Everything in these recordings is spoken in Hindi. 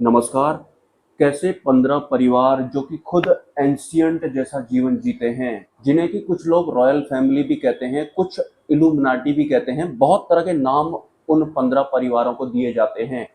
नमस्कार। कैसे 15 परिवार जो कि खुद एंशियंट जैसा जीवन जीते हैं, जिन्हें कि कुछ लोग रॉयल फैमिली भी कहते हैं, कुछ इल्यूमिनाटी भी कहते हैं, बहुत तरह के नाम उन 15 परिवारों को दिए जाते हैं,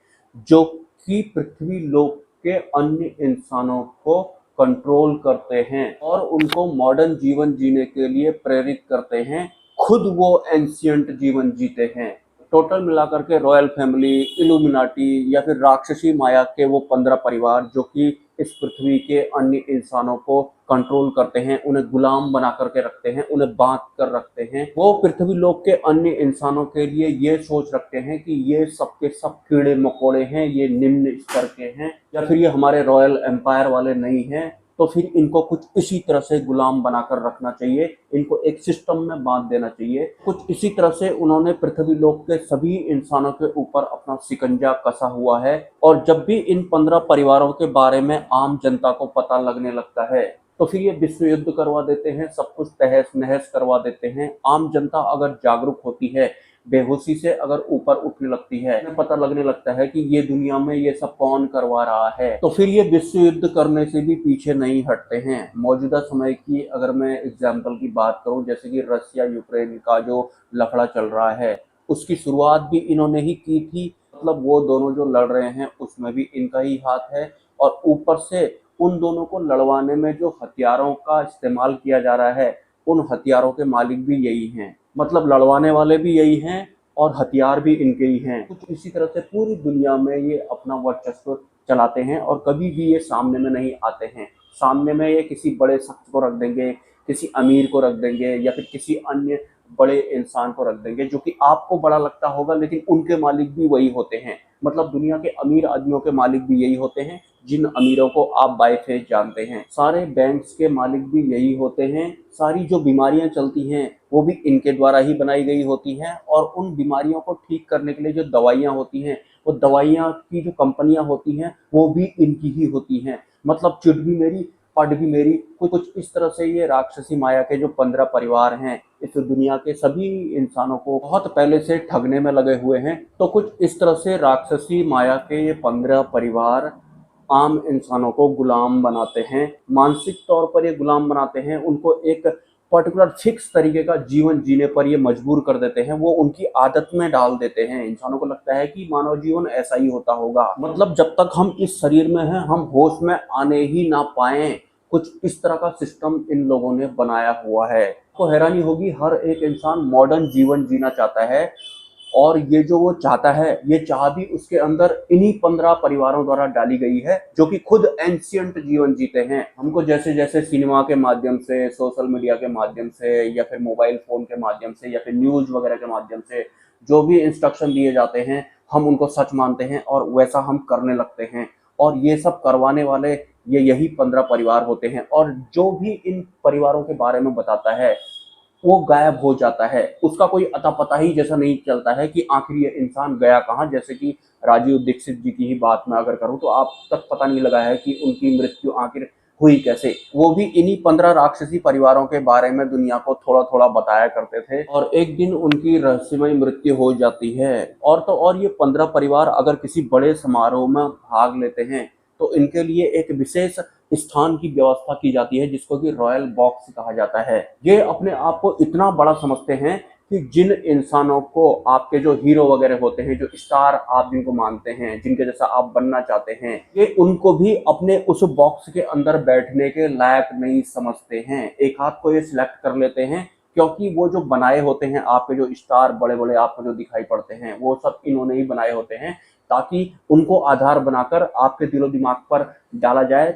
जो कि पृथ्वी लोक के अन्य इंसानों को कंट्रोल करते हैं और उनको मॉडर्न जीवन जीने के लिए प्रेरित करते हैं। खुद वो एंशियंट जीवन जीते हैं। टोटल मिलाकर के रॉयल फैमिली, इल्यूमिनाटी या फिर राक्षसी माया के वो 15 परिवार जो कि इस पृथ्वी के अन्य इंसानों को कंट्रोल करते हैं, उन्हें गुलाम बना करके रखते हैं, उन्हें बांध कर रखते हैं। वो पृथ्वी लोक के अन्य इंसानों के लिए ये सोच रखते हैं कि ये सबके सब कीड़े मकोड़े हैं, ये निम्न स्तर के हैं या फिर ये हमारे रॉयल एम्पायर वाले नहीं हैं। तो फिर इनको कुछ इसी तरह से गुलाम बनाकर रखना चाहिए, इनको एक सिस्टम में बांध देना चाहिए। कुछ इसी तरह से उन्होंने पृथ्वी लोक के सभी इंसानों के ऊपर अपना शिकंजा कसा हुआ है। और जब भी इन 15 परिवारों के बारे में आम जनता को पता लगने लगता है तो फिर ये विश्व युद्ध करवा देते हैं, सब कुछ तहस नहस करवा देते हैं। आम जनता अगर जागरूक होती है, बेहोशी से अगर ऊपर उठने लगती है, उन्हें पता लगने लगता है कि ये दुनिया में ये सब कौन करवा रहा है, तो फिर ये विश्व युद्ध करने से भी पीछे नहीं हटते हैं। मौजूदा समय की अगर मैं एग्जाम्पल की बात करूं, जैसे कि रशिया यूक्रेन का जो लफड़ा चल रहा है, उसकी शुरुआत भी इन्होंने ही की थी। मतलब वो दोनों जो लड़ रहे हैं उसमें भी इनका ही हाथ है। और ऊपर से उन दोनों को लड़वाने में जो हथियारों का इस्तेमाल किया जा रहा है, उन हथियारों के मालिक भी यही हैं। मतलब लड़वाने वाले भी यही हैं और हथियार भी इनके ही हैं। कुछ इसी तरह से पूरी दुनिया में ये अपना वर्चस्व चलाते हैं और कभी भी ये सामने में नहीं आते हैं। सामने में ये किसी बड़े शख्स को रख देंगे, किसी अमीर को रख देंगे या फिर किसी अन्य बड़े इंसान को रख देंगे जो कि आपको बड़ा लगता होगा, लेकिन उनके मालिक भी वही होते हैं। मतलब दुनिया के अमीर आदमियों के मालिक भी यही होते हैं जिन अमीरों को आप बाय फेस जानते हैं। सारे बैंक्स के मालिक भी यही होते हैं। सारी जो बीमारियां चलती हैं वो भी इनके द्वारा ही बनाई गई होती हैं। और उन बीमारियों को ठीक करने के लिए जो दवाइयां होती हैं, वो दवाइयां की जो कंपनियां होती हैं वो भी इनकी ही होती हैं। मतलब चिट भी मेरी, पट भी मेरी। कुछ इस तरह से ये राक्षसी माया के जो 15 परिवार हैं इस दुनिया के सभी इंसानों को बहुत पहले से ठगने में लगे हुए हैं। तो कुछ इस तरह से राक्षसी माया के ये 15 परिवार आम इंसानों को गुलाम बनाते हैं, मानसिक तौर पर ये गुलाम बनाते हैं। उनको एक पर्टिकुलर फिक्स तरीके का जीवन जीने पर ये मजबूर कर देते हैं, वो उनकी आदत में डाल देते हैं। इंसानों को लगता है कि मानव जीवन ऐसा ही होता होगा। मतलब जब तक हम इस शरीर में हैं हम होश में आने ही ना पाए, कुछ इस तरह का सिस्टम इन लोगों ने बनाया हुआ है। तो हैरानी होगी, हर एक इंसान मॉडर्न जीवन जीना चाहता है और ये जो वो चाहता है, ये चाह भी उसके अंदर इन्हीं 15 परिवारों द्वारा डाली गई है जो कि खुद एंशियंट जीवन जीते हैं। हमको जैसे जैसे सिनेमा के माध्यम से, सोशल मीडिया के माध्यम से या फिर मोबाइल फोन के माध्यम से या फिर न्यूज वगैरह के माध्यम से जो भी इंस्ट्रक्शन दिए जाते हैं, हम उनको सच मानते हैं और वैसा हम करने लगते हैं। और ये सब करवाने वाले ये यही 15 परिवार होते हैं। और जो भी इन परिवारों के बारे में बताता है वो गायब हो जाता है, उसका कोई अता पता ही जैसा नहीं चलता है कि आखिर ये इंसान गया कहाँ। जैसे कि राजीव दीक्षित जी की ही बात मैं अगर करूं तो आप तक पता नहीं लगा है कि उनकी मृत्यु आखिर हुई कैसे। वो भी इन्हीं 15 राक्षसी परिवारों के बारे में दुनिया को थोड़ा थोड़ा बताया करते थे और एक दिन उनकी रहस्यमय मृत्यु हो जाती है। और तो और ये 15 परिवार अगर किसी बड़े समारोह में भाग लेते हैं तो इनके लिए एक विशेष स्थान की व्यवस्था की जाती है जिसको कि रॉयल बॉक्स कहा जाता है। ये अपने आप को इतना बड़ा समझते हैं कि जिन इंसानों को आपके जो हीरो वगैरह होते हैं, जो स्टार आप जिनको मानते हैं, जिनके जैसा आप बनना चाहते हैं, ये उनको भी अपने उस बॉक्स के अंदर बैठने के लायक नहीं समझते हैं। एक हाथ को ये सिलेक्ट कर लेते हैं क्योंकि वो जो बनाए होते हैं आपके जो स्टार बड़े बड़े आपको जो दिखाई पड़ते हैं वो सब इन्होंने ही बनाए होते हैं, ताकि उनको आधार बनाकर आपके दिलो दिमाग पर डाला जाए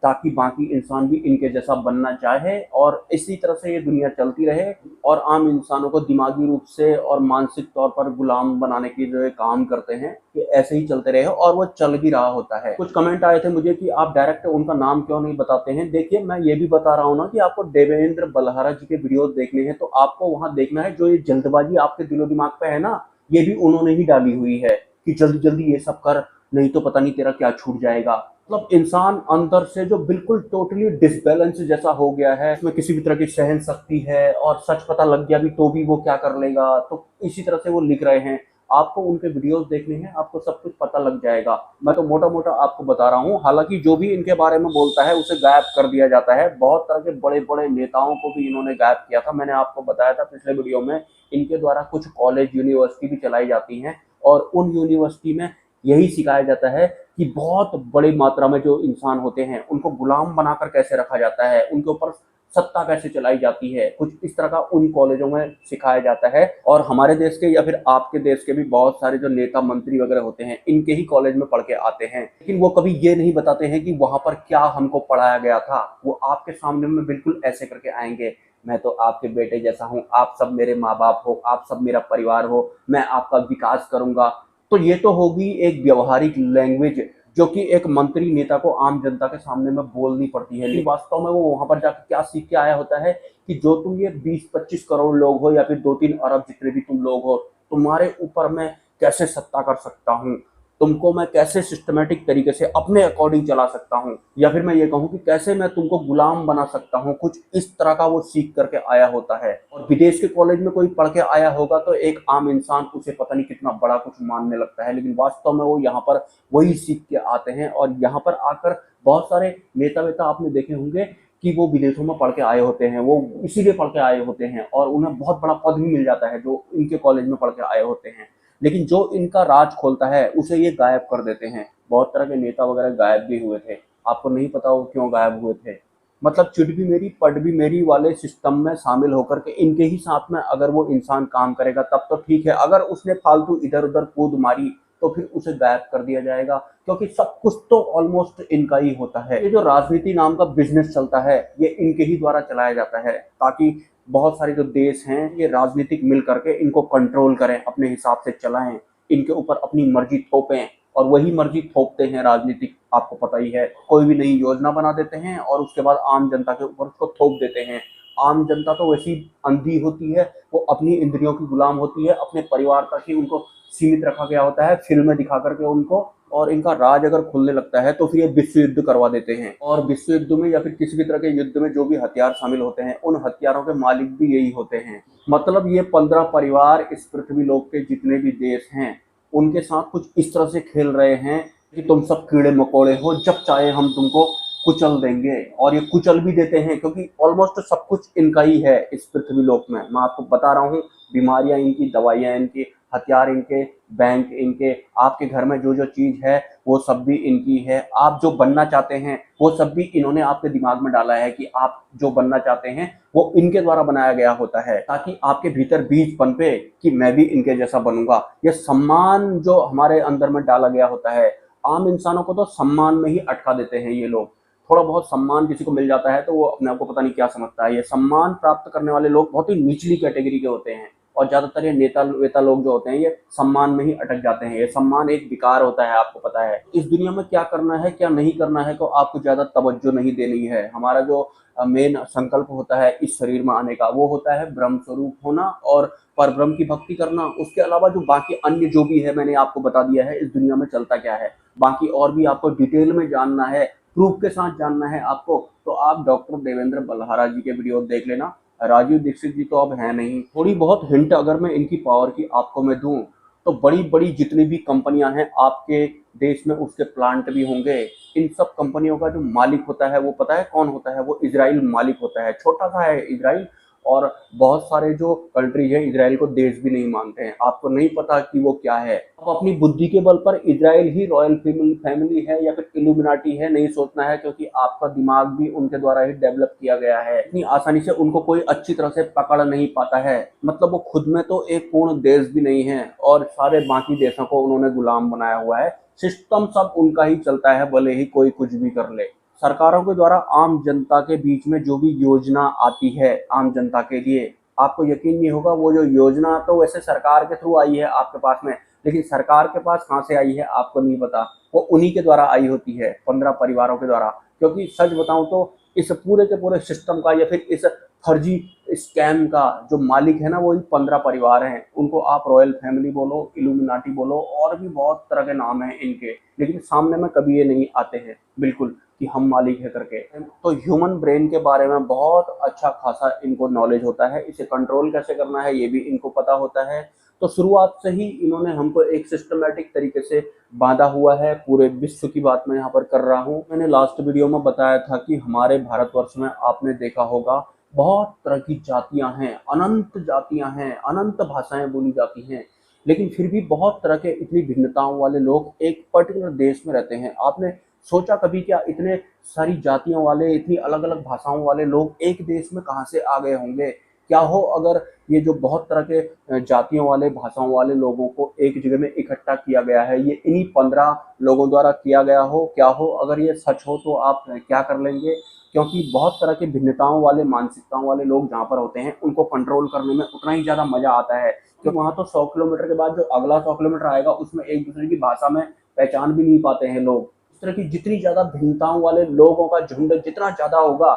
ताकि बाकी इंसान भी इनके जैसा बनना चाहे। और इसी तरह से ये दुनिया चलती रहे और आम इंसानों को दिमागी रूप से और मानसिक तौर पर गुलाम बनाने की जो काम करते हैं, ये ऐसे ही चलते रहे और वो चल भी रहा होता है। कुछ कमेंट आए थे मुझे कि आप डायरेक्ट उनका नाम क्यों नहीं बताते हैं। देखिए, मैं ये भी बता रहा हूँ ना कि आपको देवेंद्र बल्हारा जी के वीडियो देखने हैं तो आपको वहां देखना है। जो ये जल्दबाजी आपके दिलो दिमाग पे है ना, ये भी उन्होंने ही डाली हुई है कि जल्दी जल्दी ये सब कर, नहीं तो पता नहीं तेरा क्या छूट जाएगा। मतलब इंसान अंदर से जो बिल्कुल टोटली डिसबैलेंस जैसा हो गया है, इसमें किसी भी तरह की सहन शक्ति है और सच पता लग गया भी तो भी वो क्या कर लेगा। तो इसी तरह से वो लिख रहे हैं। आपको उनके वीडियोस देखने हैं, आपको सब कुछ पता लग जाएगा। मैं तो मोटा मोटा आपको बता रहा हूँ। हालांकि जो भी इनके बारे में बोलता है उसे गायब कर दिया जाता है। बहुत तरह के बड़े बड़े नेताओं को भी इन्होंने गायब किया था। मैंने आपको बताया था पिछले वीडियो में, इनके द्वारा कुछ कॉलेज यूनिवर्सिटी भी चलाई जाती हैं और उन यूनिवर्सिटी में यही सिखाया जाता है कि बहुत बड़ी मात्रा में जो इंसान होते हैं उनको गुलाम बनाकर कैसे रखा जाता है, उनके ऊपर सत्ता कैसे चलाई जाती है, कुछ इस तरह का उन कॉलेजों में सिखाया जाता है। और हमारे देश के या फिर आपके देश के भी बहुत सारे जो नेता मंत्री वगैरह होते हैं इनके ही कॉलेज में पढ़ के आते हैं, लेकिन वो कभी ये नहीं बताते हैं कि वहां पर क्या हमको पढ़ाया गया था। वो आपके सामने में बिल्कुल ऐसे करके आएंगे, मैं तो आपके बेटे जैसा हूँ, आप सब मेरे माँ बाप हो, आप सब मेरा परिवार हो, मैं आपका विकास करूंगा। तो ये तो होगी एक व्यवहारिक लैंग्वेज जो कि एक मंत्री नेता को आम जनता के सामने में बोलनी पड़ती है, लेकिन वास्तव में वो वहां पर जाकर क्या सीख के आया होता है कि जो तुम ये 20-25 करोड़ लोग हो या फिर 2-3 अरब जितने भी तुम लोग हो, तुम्हारे ऊपर मैं कैसे सत्ता कर सकता हूँ, तुमको मैं कैसे सिस्टमेटिक तरीके से अपने अकॉर्डिंग चला सकता हूँ, या फिर मैं ये कहूँ कि कैसे मैं तुमको गुलाम बना सकता हूँ। कुछ इस तरह का वो सीख करके आया होता है। और विदेश के कॉलेज में कोई पढ़ के आया होगा तो एक आम इंसान उसे पता नहीं कितना बड़ा कुछ मानने लगता है, लेकिन वास्तव में वो यहाँ पर वही सीख के आते हैं। और यहाँ पर आकर बहुत सारे नेता वेता आपने देखे होंगे कि वो विदेशों में पढ़ के आए होते हैं, वो इसीलिए पढ़ के आए होते हैं और उन्हें बहुत बड़ा पद भी मिल जाता है जो इनके कॉलेज में पढ़ के आए होते हैं, लेकिन जो इनका राज खोलता है उसे ये गायब कर देते हैं। बहुत तरह के नेता वगैरह गायब भी हुए थे, आपको नहीं पता वो क्यों गायब हुए थे। मतलब चिट भी मेरी पट भी मेरी वाले सिस्टम में शामिल होकर के इनके ही साथ में अगर वो इंसान काम करेगा तब तो ठीक है, अगर उसने फालतू इधर उधर कूद मारी तो फिर उसे गायब कर दिया जाएगा, क्योंकि सब कुछ तो ऑलमोस्ट इनका ही होता है। ये जो राजनीति नाम का बिजनेस चलता है ये इनके ही द्वारा चलाया जाता है, ताकि बहुत सारे जो देश हैं ये राजनीतिक मिल करके इनको कंट्रोल करें, अपने हिसाब से चलाएं, इनके ऊपर अपनी मर्जी थोपें। और वही मर्जी थोपते हैं राजनीतिक, आपको पता ही है, कोई भी नई योजना बना देते हैं और उसके बाद आम जनता के ऊपर उसको थोप देते हैं। आम जनता तो वैसी अंधी होती है, वो अपनी इंद्रियों की गुलाम होती है, अपने परिवार तक ही उनको सीमित रखा गया होता है फिल्में दिखा करके उनको। और इनका राज अगर खुलने लगता है तो फिर ये विश्व युद्ध करवा देते हैं, और विश्व युद्ध में या फिर किसी भी तरह के युद्ध में जो भी हथियार शामिल होते हैं उन हथियारों के मालिक भी यही होते हैं। मतलब ये 15 परिवार इस पृथ्वी लोक के जितने भी देश हैं उनके साथ कुछ इस तरह से खेल रहे हैं कि तुम सब कीड़े मकोड़े हो, जब चाहे हम तुमको कुचल देंगे। और ये कुचल भी देते हैं क्योंकि ऑलमोस्ट सब कुछ इनका ही है इस पृथ्वी लोक में। मैं आपको बता रहा हूँ, बीमारियां इनकी, दवाइयां इनकी, हथियार इनके, बैंक इनके, आपके घर में जो जो चीज है वो सब भी इनकी है। आप जो बनना चाहते हैं वो सब भी इन्होंने आपके दिमाग में डाला है कि आप जो बनना चाहते हैं वो इनके द्वारा बनाया गया होता है, ताकि आपके भीतर बीज पनपे कि मैं भी इनके जैसा बनूंगा। ये सम्मान जो हमारे अंदर में डाला गया होता है, आम इंसानों को तो सम्मान में ही अटका देते हैं ये लोग। थोड़ा बहुत सम्मान किसी को मिल जाता है तो वो अपने आप को पता नहीं क्या समझता है। ये सम्मान प्राप्त करने वाले लोग बहुत ही निचली कैटेगरी के होते हैं, और ज्यादातर ये नेता वेता लोग जो होते हैं ये सम्मान में ही अटक जाते हैं। ये सम्मान एक विकार होता है, आपको पता है। इस दुनिया में क्या करना है क्या नहीं करना है को आपको ज्यादा तवज्जो नहीं देनी है। हमारा जो मेन संकल्प होता है इस शरीर में आने का वो होता है ब्रह्म स्वरूप होना और परब्रह्म की भक्ति करना। उसके अलावा जो बाकी अन्य जो भी है मैंने आपको बता दिया है इस दुनिया में चलता क्या है। बाकी और भी आपको डिटेल में जानना है, प्रूफ के साथ जानना है आपको, तो आप डॉक्टर देवेंद्र बल्हारा जी के वीडियो देख लेना। राजीव दीक्षित जी तो अब है नहीं। थोड़ी बहुत हिंट अगर मैं इनकी पावर की आपको मैं दूं तो बड़ी बड़ी जितनी भी कंपनियां हैं आपके देश में उसके प्लांट भी होंगे। इन सब कंपनियों का जो मालिक होता है वो पता है कौन होता है? वो इजराइल मालिक होता है। छोटा सा है इजराइल, और बहुत सारे जो कंट्री है इजराइल को देश भी नहीं मानते हैं। आपको नहीं पता कि वो क्या है। आप अपनी बुद्धि के बल पर इजराइल ही रॉयल फैमिली है या फिर इल्यूमिनाटी है नहीं सोचना है, क्योंकि आपका दिमाग भी उनके द्वारा ही डेवलप किया गया है। इतनी आसानी से उनको कोई अच्छी तरह से पकड़ नहीं पाता है। मतलब वो खुद में तो एक पूर्ण देश भी नहीं है और सारे बाकी देशों को उन्होंने गुलाम बनाया हुआ है। सिस्टम सब उनका ही चलता है, भले ही कोई कुछ भी कर ले। सरकारों के द्वारा आम जनता के बीच में जो भी योजना आती है आम जनता के लिए, आपको यकीन नहीं होगा वो जो योजना तो वैसे सरकार के थ्रू आई है आपके पास में, लेकिन सरकार के पास कहाँ से आई है आपको नहीं पता। वो उन्हीं के द्वारा आई होती है, 15 परिवारों के द्वारा। क्योंकि सच बताऊं तो इस पूरे के पूरे सिस्टम का या फिर इस फर्जी स्कैम का जो मालिक है ना वो ही 15 परिवार हैं। उनको आप रॉयल फैमिली बोलो, इल्यूमिनाटी बोलो, और भी बहुत तरह के नाम हैं इनके, लेकिन सामने में कभी ये नहीं आते हैं बिल्कुल कि हम मालिक है करके। तो ह्यूमन ब्रेन के बारे में बहुत अच्छा खासा इनको नॉलेज होता है, इसे कंट्रोल कैसे करना है ये भी इनको पता होता है। तो शुरुआत से ही इन्होंने हमको एक सिस्टमेटिक तरीके से बांधा हुआ है। पूरे विश्व की बात मैं यहाँ पर कर रहा हूँ। मैंने लास्ट वीडियो में बताया था कि हमारे भारतवर्ष में आपने देखा होगा बहुत तरह की जातियां हैं, अनंत जातियां हैं, अनंत भाषाएं बोली जाती हैं, लेकिन फिर भी बहुत तरह के इतनी भिन्नताओं वाले लोग एक पर्टिकुलर देश में रहते हैं। आपने सोचा कभी क्या इतने सारी जातियों वाले, इतनी अलग अलग भाषाओं वाले लोग एक देश में कहाँ से आ गए होंगे? क्या हो अगर ये जो बहुत तरह के जातियों वाले, भाषाओं वाले लोगों को एक जगह में इकट्ठा किया गया है, ये इन्हीं 15 लोगों द्वारा किया गया हो? क्या हो अगर ये सच हो तो आप क्या कर लेंगे? क्योंकि बहुत तरह के भिन्नताओं वाले, मानसिकताओं वाले लोग जहाँ पर होते हैं, उनको कंट्रोल करने में उतना ही ज़्यादा मजा आता है। क्योंकि वहाँ तो 100 किलोमीटर के बाद जो अगला 100 किलोमीटर आएगा उसमें एक दूसरे की भाषा में पहचान भी नहीं पाते हैं लोग। इस तरह की जितनी ज़्यादा भिन्नताओं वाले लोगों का झुंड जितना ज़्यादा होगा,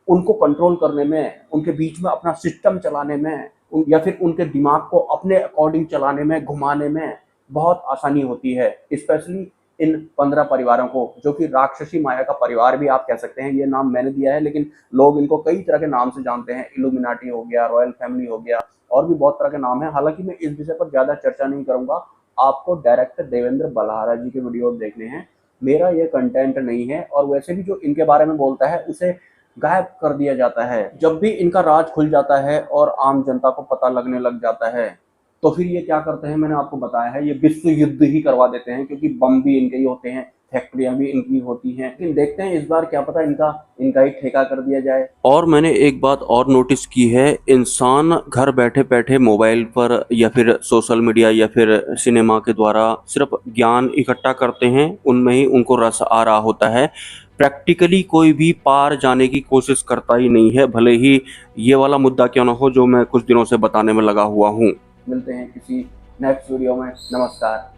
उनको कंट्रोल करने में, उनके बीच में अपना सिस्टम चलाने में, या फिर उनके दिमाग को अपने अकॉर्डिंग चलाने में, घुमाने में बहुत आसानी होती है। स्पेशली इन 15 परिवारों को, जो कि राक्षसी माया का परिवार भी आप कह सकते हैं। ये नाम मैंने दिया है, लेकिन लोग इनको कई तरह के नाम से जानते हैं। इल्यूमिनाटी हो गया, रॉयल फैमिली हो गया, और भी बहुत तरह के नाम है। हालांकि मैं इस विषय पर ज़्यादा चर्चा नहीं करूंगा। आपको डायरेक्टर देवेंद्र बल्हारा जी के वीडियो देखने हैं, मेरा ये कंटेंट नहीं है। और वैसे भी जो इनके बारे में बोलता है उसे गायब कर दिया जाता है। जब भी इनका राज खुल जाता है और आम जनता को पता लगने लग जाता है, तो फिर ये क्या करते हैं, मैंने आपको बताया है, ये विश्व युद्ध ही करवा देते हैं। क्योंकि बम भी इनके ही होते हैं, फैक्ट्रियां भी इनकी होती हैं। लेकिन देखते हैं इस बार क्या पता इनका ही ठेका कर दिया जाए। और मैंने एक बात और नोटिस की है, इंसान घर बैठे बैठे मोबाइल पर या फिर सोशल मीडिया या फिर सिनेमा के द्वारा सिर्फ ज्ञान इकट्ठा करते हैं, उनमें ही उनको रस आ रहा होता है। प्रैक्टिकली कोई भी पार जाने की कोशिश करता ही नहीं है, भले ही ये वाला मुद्दा क्यों ना हो जो मैं कुछ दिनों से बताने में लगा हुआ हूँ। मिलते हैं किसी नेक्स्ट वीडियो में। नमस्कार।